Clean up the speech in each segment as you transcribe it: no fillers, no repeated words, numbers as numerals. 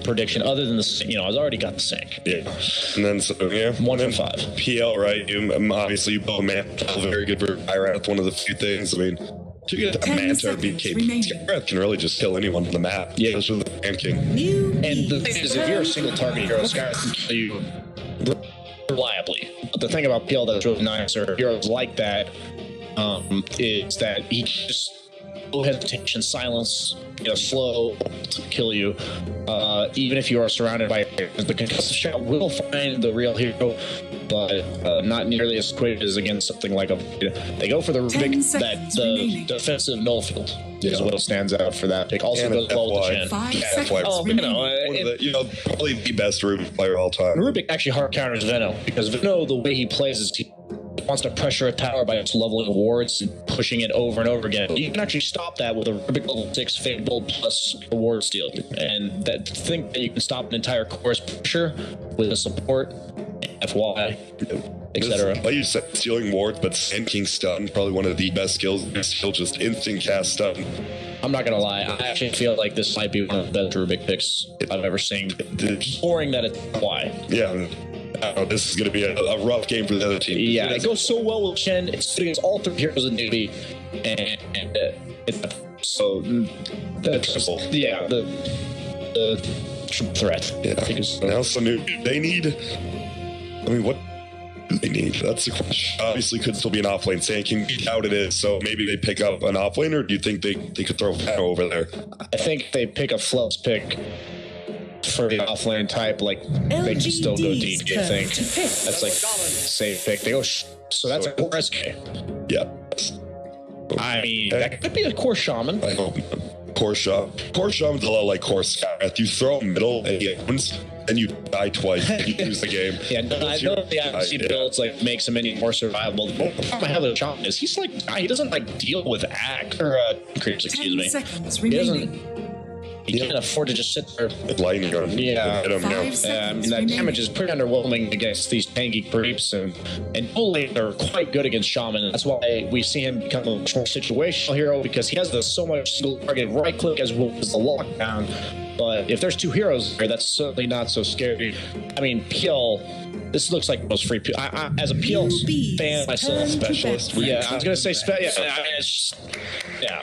prediction other than the, you know, I was already got the sync. Yeah, and then so, yeah, 1 for 5. PL, right? Obviously, you build a man, very good for Iraq. One of the few things. I mean, to get a Manta or BKB, Skywrath can really just kill anyone on the map. Yeah, especially with the Sand King. And the thing is, if you're a single target hero, Skywrath can kill you reliably. But the thing about PL that's really nice, or heroes like that, is that he just no hesitation, silence, you know, slow to kill you. Even if you are surrounded by the concussive shot, will find the real hero, but not nearly as quick as against something like a. They go for the Rubik, the defensive null field is what stands out for that pick. Also goes well with the Chen. Probably the best Rubik player of all time. Rubik actually hard counters Veno, because Veno, the way he plays is he wants to pressure a tower by just leveling wards and pushing it over and over again. You can actually stop that with a Rubik level 6 Fade Build plus a ward steal. And that think that you can stop an entire course pressure with a support, FY, etc. Like you said, stealing wards, but Sand King stun, probably one of the best skills. Still just instant cast stun. I'm not gonna lie, I actually feel like this might be one of the best Rubik picks I've ever seen. Boring that it's FY. Yeah. This is going to be a rough game for the other team. Yeah, it goes so well with Chen. It's against all 3 heroes in NEWBEE, and it's so that's yeah the threat. Yeah. Now so they need. I mean, what do they need? That's the question. Obviously, could still be an offlane. Sand King, we doubt it is. So maybe they pick up an offlane, or do you think they could throw Vano over there? I think they pick a Flux pick for the offlane type, like they can still go deep. I think that's like safe pick. They go so that's a core SK. Yeah, I mean that could be a core shaman. I hope core shaman's a lot like core Skywrath. You throw middle and he owns, and you die twice. And you lose the game. Yeah, I know the IC builds like makes him any more survivable. The problem I have with shaman is he's like he doesn't like deal with creeps. Excuse me. He doesn't. He can't afford to just sit there. Lightning gun. Yeah. That damage is pretty underwhelming against these tanky creeps, and only they're quite good against Shaman. That's why we see him become a much more situational hero, because he has so much single target right click as well as the lockdown. But if there's 2 heroes there, that's certainly not so scary. I mean, PL, this looks like the most free PL. As a PL fan myself, specialist. Yeah, I was gonna say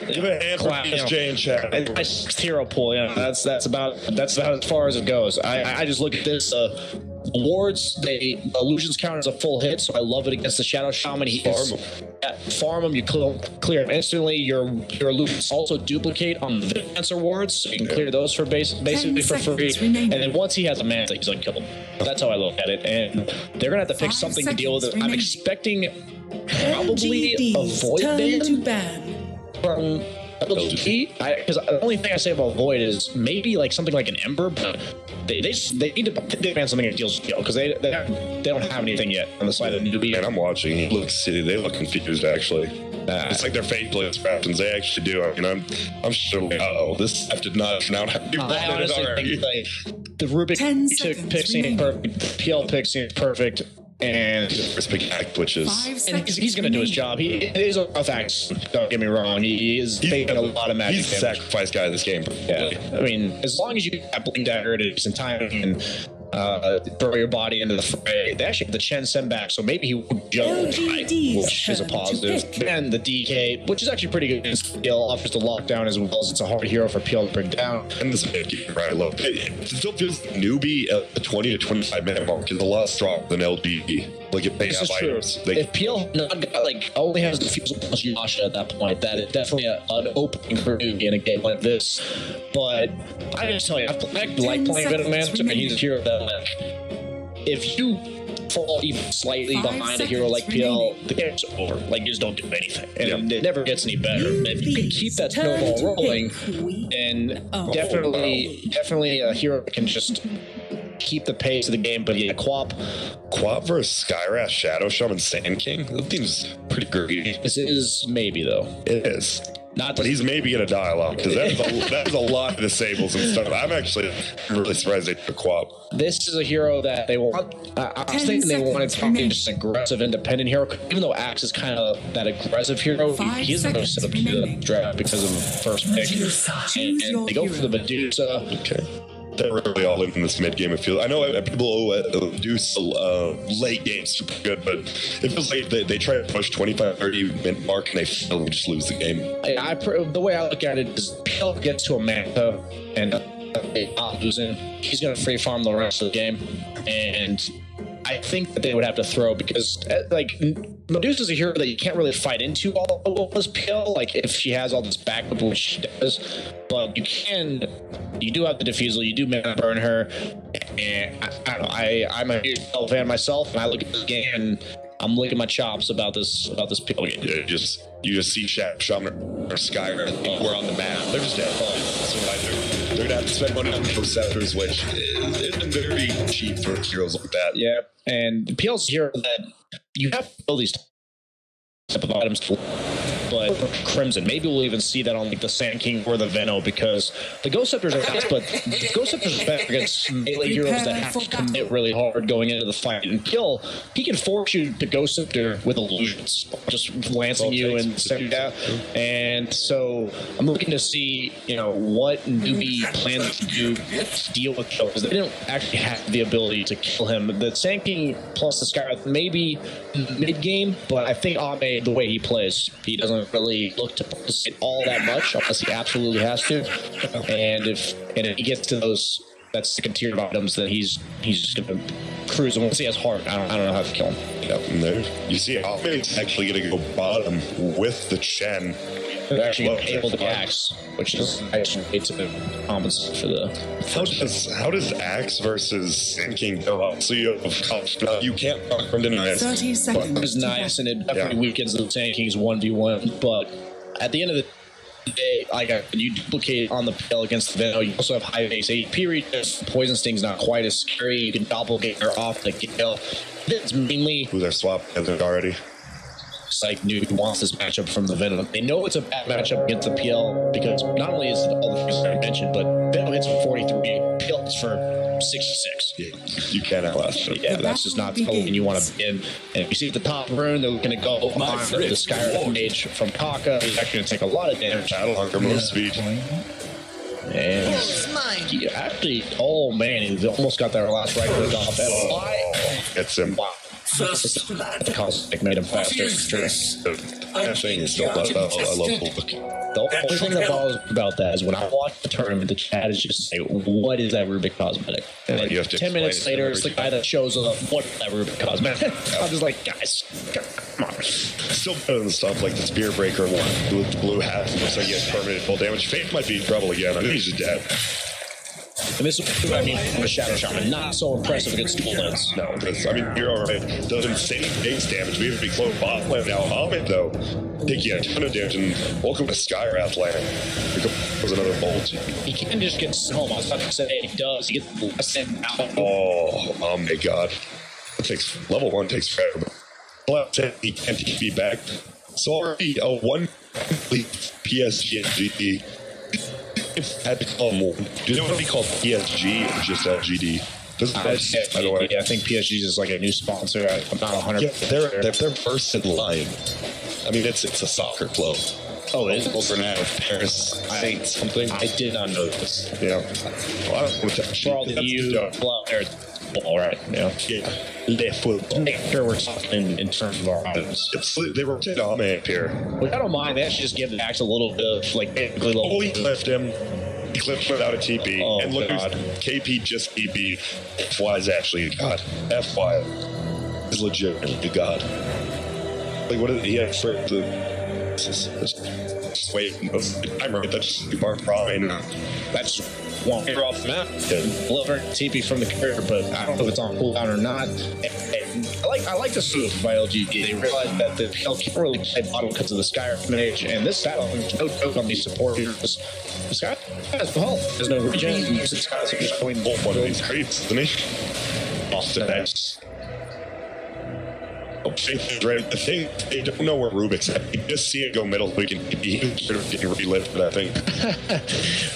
Give it a hand for PSG in chat. My 6th hero pool. Yeah, that's about as far as it goes. I just look at this. Wards, the illusions count as a full hit, so I love it against the Shadow Shaman. Farm him, you clear him instantly. Your illusions also duplicate on the answer wards, so you can clear those for basically for free. And then once he has a Manta, he's unkillable. That's how I look at it. And they're gonna have to pick something to deal with it. I'm expecting probably a Void ban from LGD, because the only thing I say about Void is maybe like something like an Ember, but they need to ban something that deals with skill, because they don't have anything yet on the side of NEWBEE. And I'm watching. They look confused actually. It's like they're fake blitz captains. They actually do. I mean, I'm sure. This did not turn out how you wanted it already. Think, like, the Rubik pick seemed perfect. The PL pick seemed perfect. And which is, and he's going to do his job. It is a rough act. Don't get me wrong. He's taking a lot of magic. He's the sacrifice guy of this game. Yeah, I mean, as long as you have Bling Dagger at a decent time and throw your body into the fray, they actually have the Chen send back, so maybe he would jump, which is a positive. And the DK, which is actually pretty good skill, offers the lockdown as well as it's a hard hero for PL to bring down. And this right, look, it still feels NEWBEE at the 20 to 25 minute mark is a lot stronger than LGD. Like if they have items, if PL only has the Fusel plus Yasha at that point, that is definitely an opening for NEWBEE in a game like this. But I just tell you, I like playing Venom Man. I mean, he's a hero that if you fall even slightly behind a hero like PL, the game's over. Like, you just don't do anything. And it never gets any better. If you can keep that snowball rolling, then definitely a hero can just keep the pace of the game. But yeah, Quap versus Skywrath, Shadow Shaman, Sand King. That team's pretty greedy. This is maybe, though. It is. But he's maybe going to die a lot, because that is a lot of disables and stuff. I'm actually really surprised they took Quap. This is a hero that they want. I was thinking they wanted something just an aggressive, independent hero. Even though Axe is kind of that aggressive hero, he isn't going to set up to the draft because of the first pick. And they go for the Medusa. Okay. they're really all in this mid game. I know people do late games super good, but it feels like they try to push 25-30 minute mark and they fail and just lose the game. The way I look at it is, PL gets to a manta and not losing, he's going to free farm the rest of the game, and I think that they would have to throw, because like Medusa's a hero that you can't really fight into all this PL, like if she has all this backup, which she does, but you do have the defusal, you do mana burn her, and I don't know, I'm a huge PL fan myself, and I look at this game and I'm licking my chops about this PL game. Yeah, you just see Shaman or Skyrim, we're on the map, they're just dead. They're gonna have to spend money on Perceptors, which isn't very cheap for heroes like that. Yeah, and PL's a hero that you have to build these type of items to, but Crimson, maybe we'll even see that on like the Sand King or the Venno, because the Ghost Scepters are nice, but Ghost Scepters are better against melee heroes that have to commit really hard going into the fight. And PL, he can force you to Ghost Scepter with illusions, just lancing you and setting down. And so I'm looking to see, what NEWBEE plans to do to deal with kills. They don't actually have the ability to kill him. The Sand King plus the Skywrath maybe mid game, but I think Ame, the way he plays, he doesn't really look to participate all that much unless he absolutely has to. And if he gets to that second tier of items, then he's just gonna cruise. And once he has heart, I don't know how to kill him. Yep, and there you see Ame's actually gonna go bottom with the Chen. They're actually able to Axe, which is actually to compensate for the. How does Axe versus Sand King go? So you can't deny it. 30 seconds. It was nice, and it definitely weakens the Sand King's 1v1. But at the end of the day, you duplicate on the PL against the Venno. You also have high base AP reach. Poison Sting's not quite as scary. You can doppelganger off the kill. It's mainly who they're swapped already. Like NOOB wants this matchup from the Venom. They know it's a bad matchup against the PL, because not only is it all the things I mentioned, but Venom hits for 43, PL hits for 66. Yeah, you can't outlast it. Yeah, that's just not the lane you want to be in. And you see at the top rune, they're going to go on the Skyrim mage from Kaka. He's actually going to take a lot of damage. Battle Hunter move speed. And he actually, oh man, he almost got that last right click off. Gets him. Wow. The cosmic made him faster. That thing is still not about. I love Hulk. The only thing that bothers me about that is when I watch the tournament, the chat is just saying, what is that Rubik cosmetic? And you have to 10 minutes later, it's the guy that shows up, what is that Rubik cosmetic? I'm just like, guys, come on. Still better than stuff like the Spear Breaker one with the blue hat. Looks like he has permanent full damage. Fate might be in trouble again. I think he's just dead. And this is what I mean from a Shadow Shaman. Not so impressive against dual lands. No, you're all right. Does insane base damage. We have to be close bot lane now. Ahmed, though, taking a ton of damage. And welcome to Skywrath land. Here comes another bolt. He can just get home. I was about to say he does. He gets the sent out. Oh my god. Level 1 takes forever. But he can't be back. So already a 1 PSG.LGD. Had to call more. Do they want to be called PSG or just LGD? I think PSG is like a new sponsor. I'm not 100%. Yeah, they're first in line. I mean, it's a soccer club. Oh, it is? Over now, Paris Saint something. I did not know this. Yeah. Well, I don't know what that for all the EU all right. Yeah. Le football. Make sure we're talking in terms of our items. They were dominant here. Which I don't mind. They actually just give the Axe a little bit of like basically little. Oh, he clipped him. He clipped without a TP. Oh, and look, KP just TP. FY is actually a god. FY is legitimately a god. Like, what did he have for the. Just wait. I'm right. That's super prime. That's one hero off the map. Deliver TP from the carrier, but I don't know if it's on cooldown or not. And I like this move by LGD. They realized that the PL can't really play bottom because of the Skyrim mage, and this saddle, no joke on these support heroes. The Sky has the hull. There's no regen. Music Sky is just going one of these creeps, isn't he? Austin X. The thing, they don't know where Rubik's at. You just see it go middle, we can be getting relived, I think.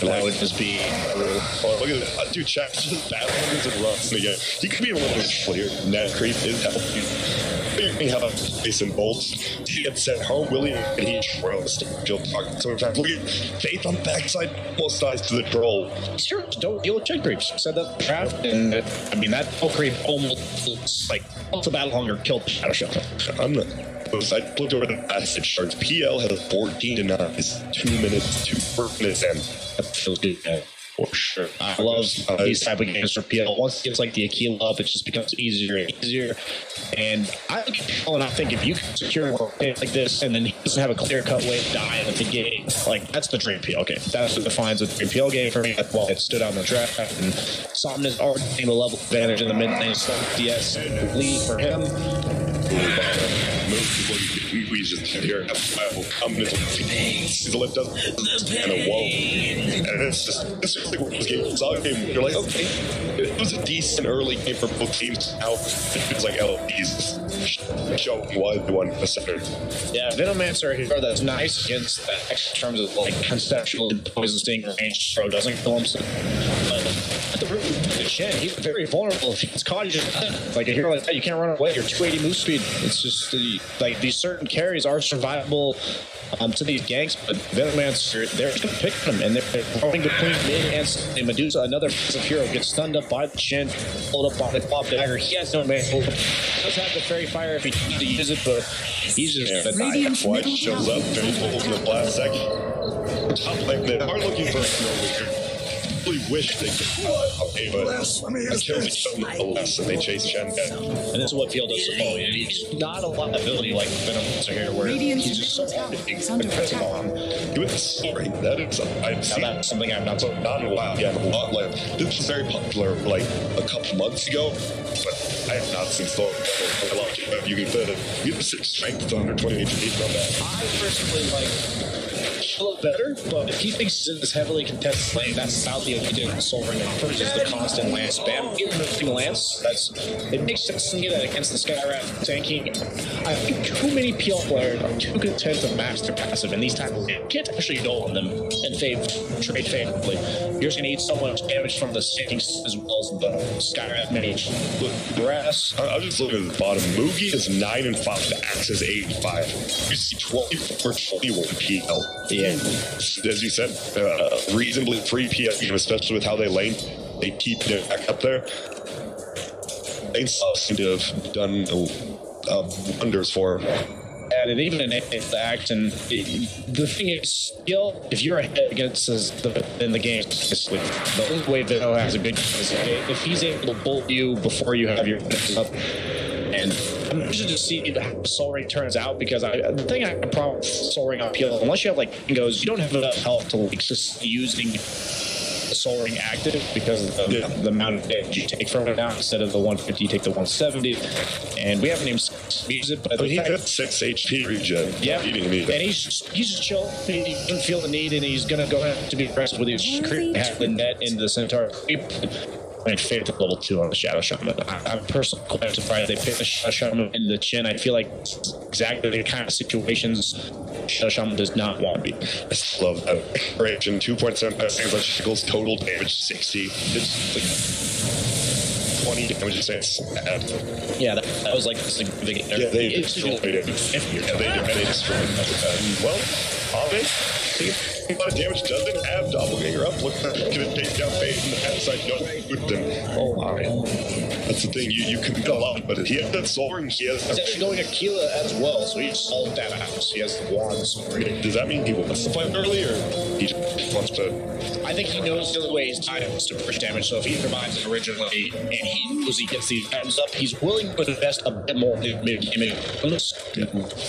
That would just be brutal. Oh, look at that. Dude, Shaq's just battling and runs again. He could be a little bit clear. Net creep is healthy. He have a face and bolts. He gets sent home, William, and he throws. Jill talking sometimes. Look at Faith on the backside, almost dies to the troll. Sure, don't deal with check creeps. Said that draft, and I mean, that full creep almost like the battle hunger killed the Shadow Shot. I'm not. I looked over the asset charts. PL has 14 denies, 2 minutes, 2 minutes in. That feels good. For sure. I love these type of games for PL. Once it gets like the Aquila up, it just becomes easier and easier. And I look at PL and I think if you can secure a game like this and then he doesn't have a clear-cut way to die at the game, like, that's the dream PL game. That's what defines a dream PL game for me. Well, it stood out in the draft, and Something is already getting a level advantage in the mid lane. So, DS lead for him. He's just here. He's a lift up and a wall. And it's like one of those games. Game. You're like, okay, it was a decent early game for both teams. Now it's like LP's showing why they won the center. Yeah, Venomancer, a hero that's nice against that in terms of like conceptual poison sting range throw doesn't kill him. But at the root of the chin, he's very vulnerable. If he gets caught, you just like a hero like that, you can't run away. You're 280 move speed. It's just like these certain carries are survivable to these ganks, but Venomancer, they're just going to pick them, and they're throwing between mid and Medusa. Another passive hero gets stunned up by the chin, pulled up by the claw dagger. He has no man. He does have the fairy fire if he needs to use it, but he's just going to die. White shows up, very full in the last second. Top lane, they are looking for a really wish they could but kill each other less and they chase Chen down. And this is what PL does so well. He's not a lot of ability like Venomancer here, where he's just so hard to be aggressive on. With the story, that is, I've seen that's something I've not seen. Not in a while, yeah, a lot. Like, this was very popular like a couple months ago, but I have not seen story. A lot of you can fit it. You have 6 strength under 28 HP on that. I personally like a little better, but if he thinks he's in this heavily contested lane, that's about the only thing Soul Ring offers is the constant lance spam. Even the lance, it makes sense to me that against the Skyrat tanking. I think too many PL players are too content to max their passive, and these type of games can't actually go on them and trade favorably. You're just gonna need so much damage from the sinks as well as the Skyrat mage. Look, grass. I'm just looking at the bottom. Mugi is 9 and 5. The Axe is 8 and 5. You see 24, 21 PL. Yeah. As you said, reasonably free PS, especially with how they lane. They keep it back up there. They seem to have done wonders for him. And even in the act, and the thing is, skill, if you're ahead against in the game, the only way Vino has a good game is if he's able to bolt you before you have your up. And I'm interested to see how Soul Ring turns out, because the thing I have a problem with Soul Ring on PL, unless you have like Bingos, you don't have enough health to like just using the Soul Ring active, because of the amount of damage you take from it now. Instead of the 150, you take the 170. And we haven't even used it, but he got 6 HP regen. Yeah, and he's just chill. He doesn't feel the need, and he's gonna go have to be aggressive with his creep, have the net into the Centaur creep. I failed at level 2 on the Shadow Shaman. I'm personally quite surprised they picked the Shadow Shaman in the chin. I feel like exactly the kind of situations Shadow Shaman does not want to be. I just love that. Rage and 2.75 seconds on Shickles, total damage 60. It's like 20 damage, it's sad. Yeah, that was like significant. Yeah, they destroyed it. Yeah, they destroyed it. Well, Ave, a lot of damage, doesn't have Doppelganger up. Look at that. Gonna take down Fade from the outside. No, with them. Oh my. That's the thing. You commit a lot, but he has that Soul Ring. He's actually going Aquila as well, so he solved that out. He has the wands. Does that mean he wants to fight early, or he just wants to? I think he knows the other way he's tied to push damage. So if he provides it originally and he knows he gets these items up, he's willing to invest a bit more in mid-game to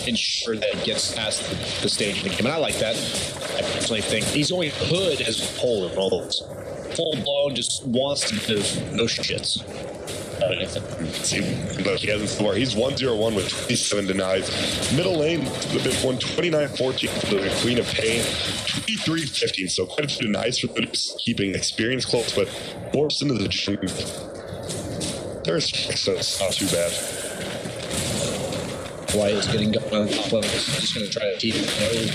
ensure that he gets past the stage of the game. And I like that. I personally think he's only hood as a whole in all those. Full blown, just wants to give no shits. But he hasn't scored. He's 1-0-1 with 27 denies. Middle lane, the big one, 29-14 for the Queen of Pain, 23-15. So quite a few denies for the keeping experience close, but forced into the jungle. There's so it's not too bad. White is getting going on the top level. He's just going to try to teach in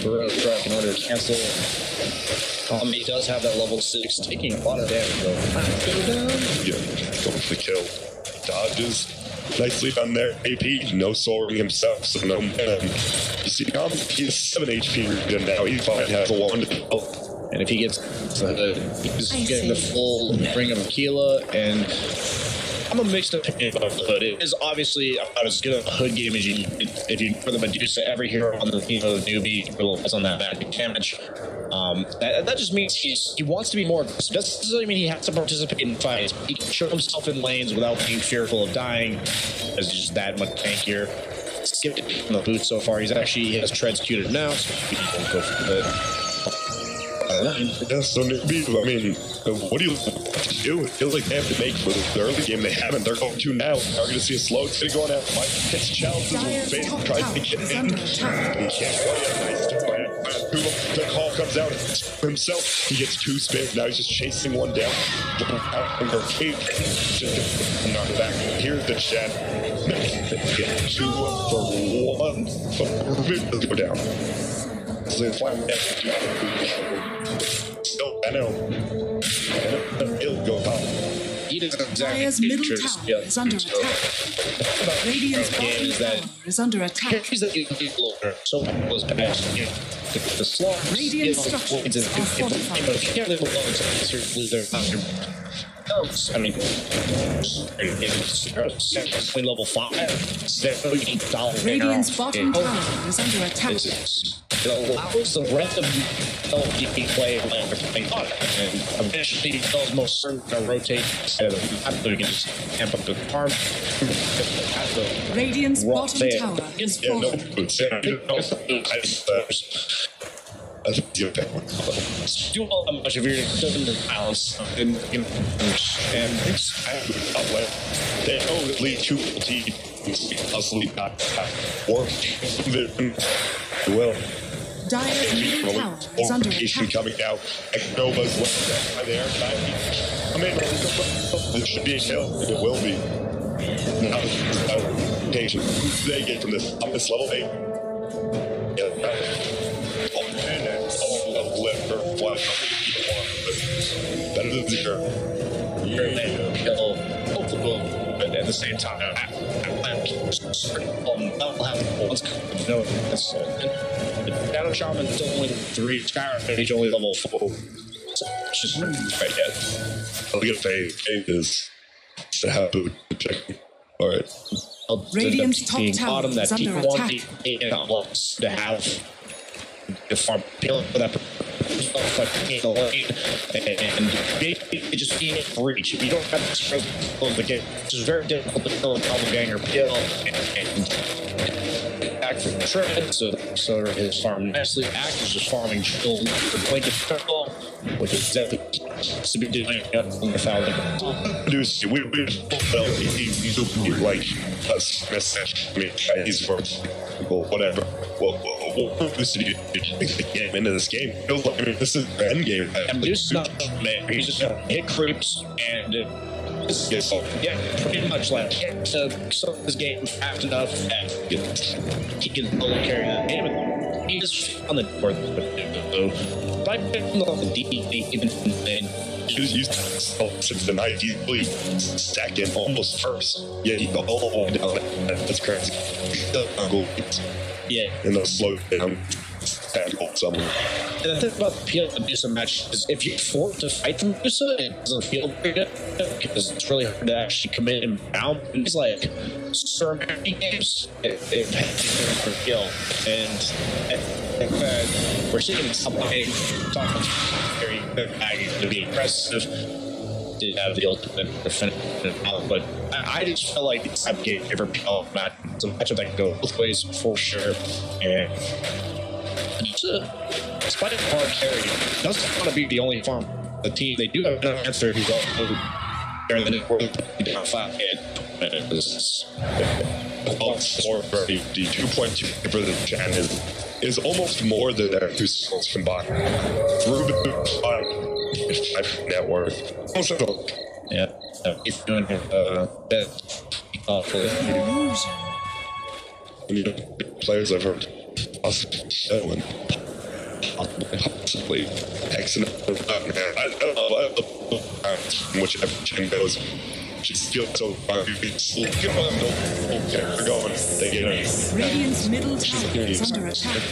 order to cancel. He does have that level 6, taking a lot of damage though. Yeah, going for the kill. Dodges. Nicely done there. AP, no soaring himself, so no man. You see, he's 7 HP and now he finally has a 1 to go. And if he gets he's getting the full ring of Aquila, and I'm a mixed opinion about the Hood. It is obviously about as good of a Hood game as you if you put the Medusa. Every hero on the NEWBEE relies on that magic damage. That just means he wants to be more aggressive. That doesn't mean he has to participate in fights. He can show himself in lanes without being fearful of dying, as he's just that much tankier. Skipped it from the boot so far. He has treads queued now, so he can go for the Yeah, so NEWBEE, I mean, what do you do? It feels like they have to make for the early game. They haven't. They're going to now. They're going to see a slow. It's going to go on out. Mike hits challenges with Fate, tries to get in. He can't play a nice turn. The call comes out himself. He gets 2 spins. Now he's just chasing one down. Just knock it back. Here's the chat. 2 for 1. Go down. Still, I know. It'll go up. He doesn't Dire's middle tower is under attack. Radiant's bottom tower is under attack. So was past the slot. Radiant structures are fortified. If you can't live alone, lose their I mean, level 5. Radiant's bottom tower is under attack. It allows the rest of the play playing on it, and eventually those most certain to rotate so we can just amp up the farm. Radiant's bottom tower is falling. Do all that much of your balance and they only 2 teams possibly not work. Well, Dire's middle tower is under attack. Coming out. Nova's left by there. I mean, this should be a kill. It will be. Now, they get from this on this level 8. Yeah. Better than 0. But at the same time, I'll have ones no. Shadow Shaman is only 3 Skyrim, and he's only level 4. So it's just right yet. I'll get Fade is to have boot check. All right. Radiant's top tower is under attack. To have the farm appealing for that. And basically just being able to reach. If you don't have the strength of the game, it's just very difficult to kill a doppelganger pill and back from the tread. So his farm nicely. Act is just farming Jill for point of control, which is exactly to be doing without it. He's like us message. I mean, he's for whatever. This get him into this game. I mean, this is the end game. And this is not man. He's just gonna hit creeps and yeah, pretty much like so this game fast enough that he can only carry the game. He is on the board. So by picking up the D, even he's since the night he's really second, almost first. Yeah, he got all the way down. That's crazy. Yeah, and they'll slow down. Somewhere. And the thing about the Medusa match is if you're forced to fight the Medusa, it doesn't feel very good because it's really hard to actually commit him down. It's like certain games, it for skill. And I think that we're seeing somebody talking very good to be aggressive. Did have the ultimate definitive, but I just feel like it's a game for PL match. It's a matchup that can go both ways for sure. And despite a hard carry, doesn't want to be the only farm. The team, they do have an answer who's also better than it was down 5 and this is the 2.2 for the Chan is almost more than their 2 skills combined. Through the 5 net worth. Yeah, he's doing bet. players I've heard possibly excellent. I don't know whichever chain goes. Just feel so far. They're going. They get it. Radiant's middle tower is under attack.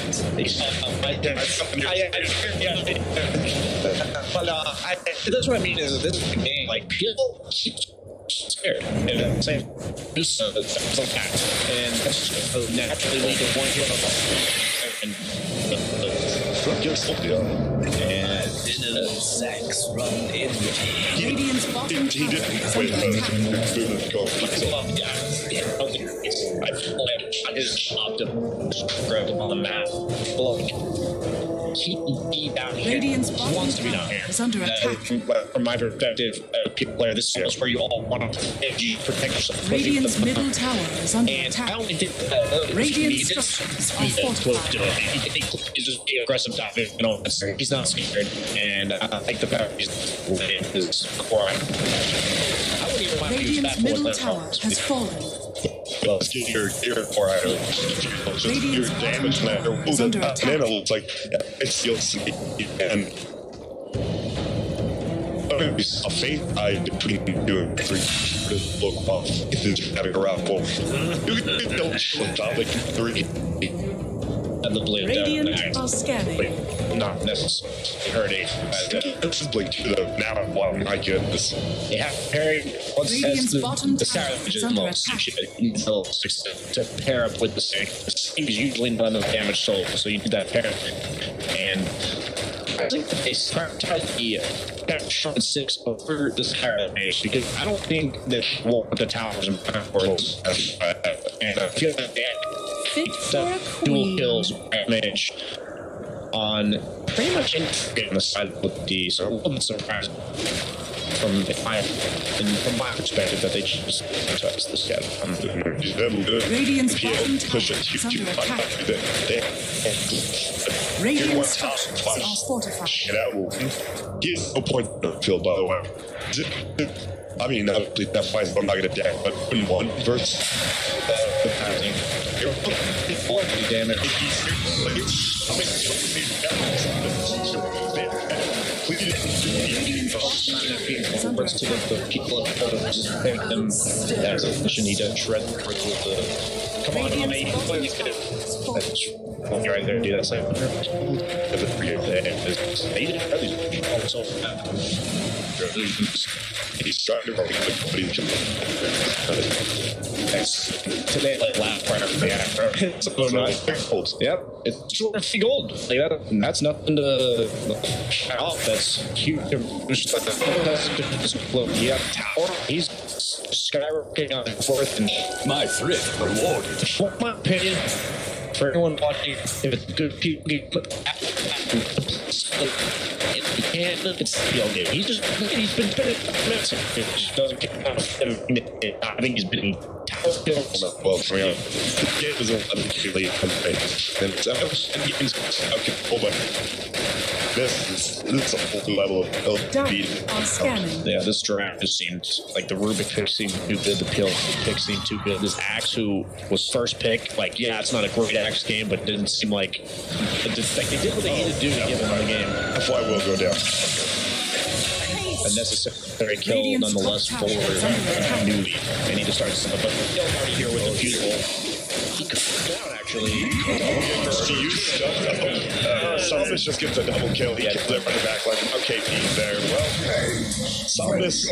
That's what I mean is this game, like, people keep scared. And saying, do something like that. And that's naturally lead to one hit and Sex run in. Radiant's bottom He didn't tower wait is under attack. I feel like his job to grab him on the map. He down here. Radiant's He bottom wants to be down tower here. is under attack. From my perspective, people player, this is where you all want to protect yourself. Radiant's middle tower is under And I attack. only think Radiant structures are fortified. He's just being aggressive top it, you know, he's not scared, and I like the fact he's his core. I wouldn't even mind using that Radiant's middle tower has fallen. Let's get your core out of your damage matter. is under attack. And it looks like it's still and a faith eye between 2 and 3 to look off if it's having a round ball. You don't show topic 3. And the blade Radiant are scanning. not necessarily hurting. This is Blink 2 though. Now, wow, my goodness. Yeah, Harry once Radiant's says bottom the tower Savage is is under most attack. to pair up with the Sink. The Sink is usually not enough damage soul, so you need that pair. And I think that they prioritize the shot 6 over the Skyrim base because I don't think that the towers and platforms and I feel like they Fit for a dual queen. kills damage on pretty much anything on the side of the so I wasn't surprised from my perspective that they just touched the step. Radiant's bottom tower is under attack. Radiant structures are fortified. He's no point in the field, by the way. I mean, that fight's I'm not going to die, but in one versus The passing. Damage. Radiant's bottom tower is under To attack. the people of just pick them as a mission. He does shred the come on, mate. Radiant's bottom tower is fortified. You're right there, dude. That's like he's starting to really good, but he's today, like last part of the Yep, it's 50 gold. Like that, and that's nothing to shout off. That's huge. Yeah, tower. He's skyrocketing on fourth and My thrift rewarded. for my opinion, for anyone watching, if it's good people get he can't look at skill game. He's been turning minutes. It just doesn't get I think he's been well, the game is a really campaign, and it's okay, but this is a whole level of beat. Dark are scanning. Yeah, this draft just seemed like the Rubik pick seemed too good. The Peel pick seemed too good. This Axe, who was first pick, like, yeah, it's not a great Axe game, but it didn't seem like they did what they needed to do to give him the game. That's why we'll go down. A necessary kill, nonetheless, for NEWBEE. They need to start. But Peel already here with the fuel. He could down actually. Samus just gets a double kill. He gets there from the back line. Okay, Pete there. Well, Samus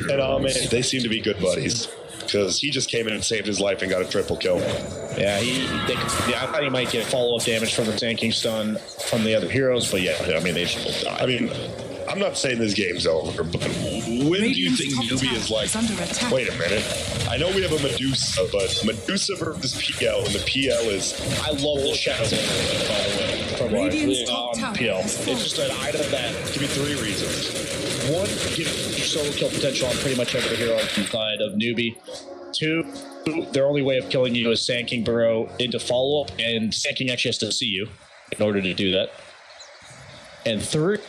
and Ahmed, they seem to be good buddies. Because he just came in and saved his life and got a triple kill. Yeah, I thought he might get follow-up damage from the Sand King stun from the other heroes, but yeah, I mean, they should both die. I mean, I'm not saying this game's over, but when do you think NEWBEE is like, wait a minute, I know we have a Medusa, but Medusa versus PL, and the PL is... I love the Shadow by the way, from PL. It's just an item that... Give me 3 reasons. One, give solo kill potential on pretty much every hero on the side of NEWBEE. 2, their only way of killing you is Sand King burrow into follow-up, and Sand King actually has to see you in order to do that. And 3,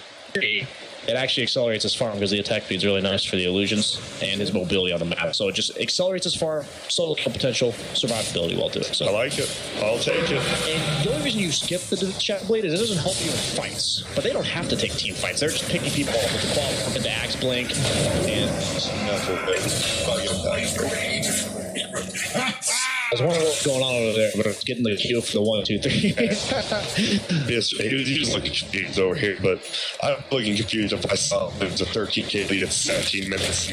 It actually accelerates his farm because the attack speed is really nice for the illusions and his mobility on the map. So it just accelerates his farm, solo kill potential, survivability while doing it. So I like it. I'll take it. and the only reason you skip the chat blade is it doesn't help you in fights. But they don't have to take team fights. They're just picking people up with the qual, with the axe blink, and there's one what's going on over there, but it's getting the queue for the 1, 2, 3. Yes, he was looking confused over here, but I'm looking confused if I saw it was a 13K lead at 17 minutes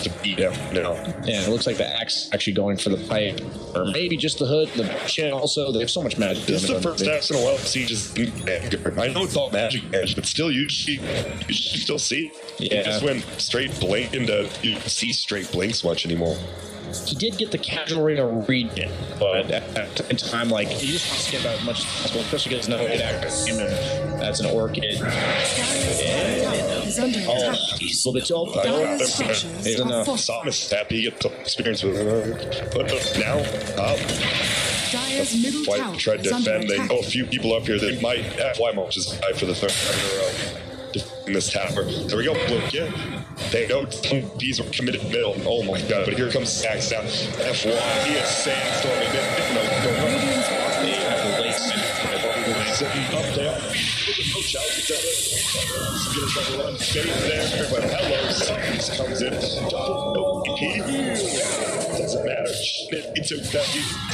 to beat him now. Yeah, it looks like the axe actually going for the pipe, or maybe just the hood, the chin also. They have so much magic. This is the first axe in a while Siege is I know it's all magic edge, but still you still see. Yeah. He just went straight blink into you don't see straight blinks much anymore. He did get the casual ring of regen, but at the same time, like, he just wants to get out as much as possible, especially because no good actor him, and that's an orchid. He's a little bit too He's enough. Psalmist happy he gets experience with it. But now, White tried to defend. They know a few people up here that might have Wymo just die for the third time in a row. In this tower. There we go. Look, yeah. They know these are committed middle. Oh my god. But here comes Sax down. F1. He is sandstorming. No. They have the late sitting up there. No challenge each other. Get us on the run. Stay there. But hello. Something comes in. Double no. Doesn't matter. It's a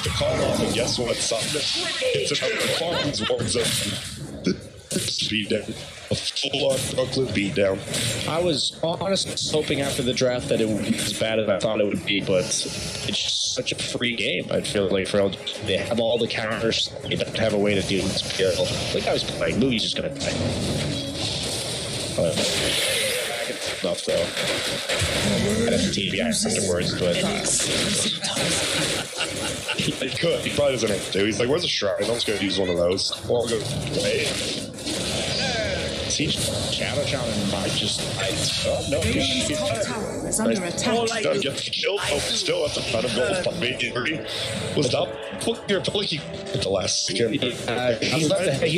call off. And guess what? Something. It's a farm's wards up. Speed down. A full-on Brooklyn beatdown. I was honestly hoping after the draft that it would be as bad as I thought it would be, but it's just such a free game. I feel like for LGD, they have all the counters. They don't have a way to deal with skill. Like I was playing, Movie's just gonna die. But enough though. I'd have to TV afterwards, but he could. He probably doesn't have to. He's like, "Where's the shrine? I'm just gonna use one of those." Or I'll go play. Siege Shadow Shaman might just no, Radiant's top tower is under attack. Doesn't get killed. Oh, still at the front of goal. Was stop. Your ability at the last second. He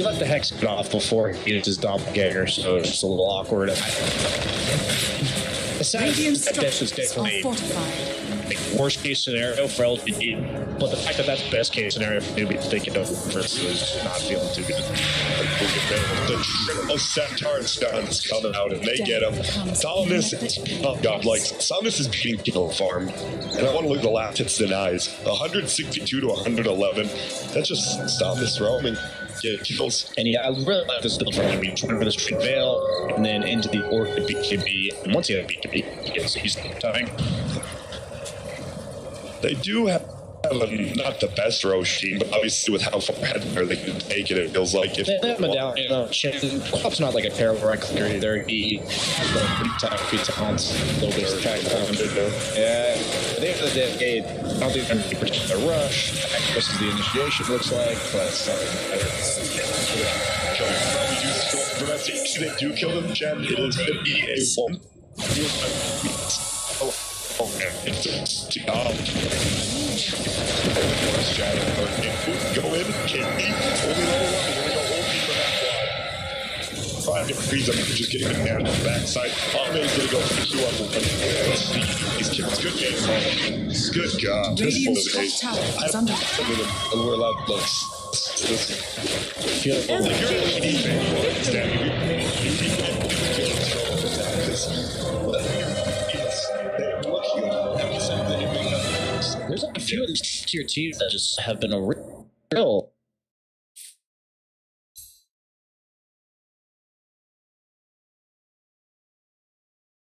let the hex get off before he used his doppelganger, so it's just a little awkward. Radiant This is structures are definitely fortified. like worst case scenario for LGD, but the fact that that's best case scenario for NEWBEE thinking of versus not feeling too good. The triple centaur stuns coming out and they get him. Solidness is godlike. Solidness is beating kill farm. And I want to look at the last hits denies. 162 to 111. That's just stop this roaming. Get kills. And yeah, I really like this build for him. He's trying for this Tree Veil and then into the Orchid BKB. And once he had BKB, he gets he's timing. They do have not the best Roche team, but obviously with how far ahead they can take it, it feels like if they have Medallion, Quap's not like a terrible right clicker either. He has got a pretty tough feet talents, a little bit of attack time. Yeah, at the end of the day, I don't think they're going to protect the rush. This is the initiation, looks like, but it's not they do kill them, Jen. It is 58-1. Oh, man. It's go in, KP, only level 1, we're gonna go OP for that quad. 5 different reasons, I'm just getting him down to the backside. Ame's gonna go for 2 on 1. These kills, good game. Good job. Radiant's top tower is under attack. We're allowed looks. There's a few of these tier teams that just have been a real